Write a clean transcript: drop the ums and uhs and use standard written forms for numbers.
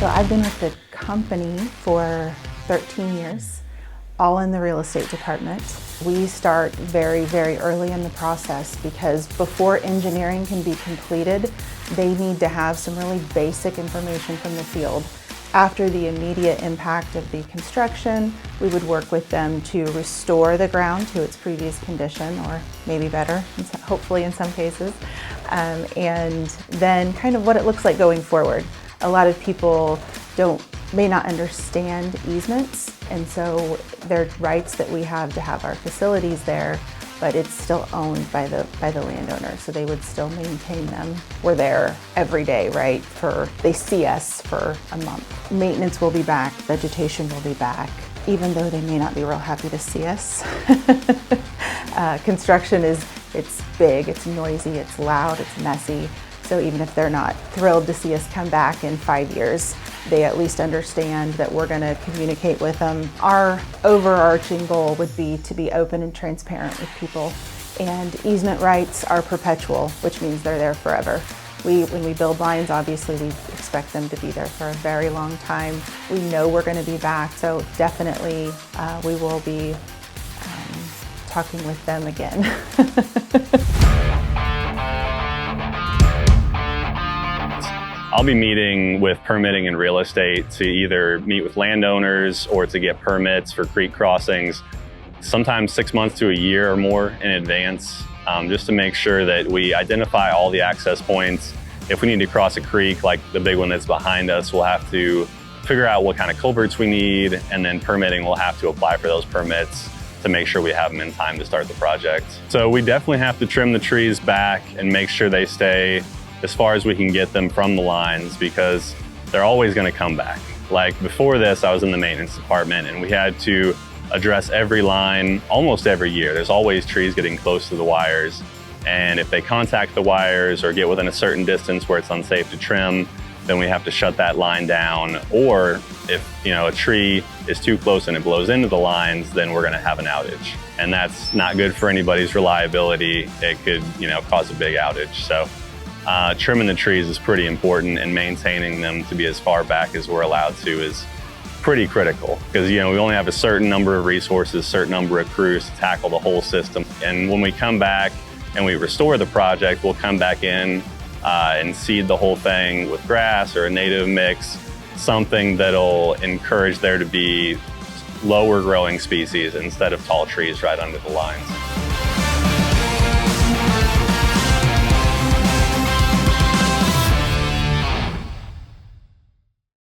So I've been with the company for 13 years, all in the real estate department. We start very, very early in the process because before engineering can be completed, they need to have some really basic information from the field. After the immediate impact of the construction, we would work with them to restore the ground to its previous condition, or maybe better, hopefully in some cases, and then kind of what it looks like going forward. A lot of people may not understand easements, and so there are rights that we have to have our facilities there, but it's still owned by the landowner, so they would still maintain them. We're there every day, right? They see us for a month. Maintenance will be back, vegetation will be back, even though they may not be real happy to see us. Construction it's big, it's noisy, it's loud, it's messy. So even if they're not thrilled to see us come back in 5 years, they at least understand that we're going to communicate with them. Our overarching goal would be to be open and transparent with people. And easement rights are perpetual, which means they're there forever. When we build lines, obviously we expect them to be there for a very long time. We know we're going to be back, so definitely we will be talking with them again. I'll be meeting with permitting and real estate to either meet with landowners or to get permits for creek crossings, sometimes 6 months to a year or more in advance, just to make sure that we identify all the access points. If we need to cross a creek, like the big one that's behind us, we'll have to figure out what kind of culverts we need, and then permitting will have to apply for those permits to make sure we have them in time to start the project. So we definitely have to trim the trees back and make sure they stay as far as we can get them from the lines, because they're always going to come back. Like before this, I was in the maintenance department and we had to address every line almost every year. There's always trees getting close to the wires. And if they contact the wires or get within a certain distance where it's unsafe to trim, then we have to shut that line down. Or if a tree is too close and it blows into the lines, then we're going to have an outage. And that's not good for anybody's reliability. It could cause a big outage. So trimming the trees is pretty important, and maintaining them to be as far back as we're allowed to is pretty critical, because we only have a certain number of resources, certain number of crews to tackle the whole system. And when we come back and we restore the project, we'll come back in and seed the whole thing with grass or a native mix, something that'll encourage there to be lower growing species instead of tall trees right under the lines.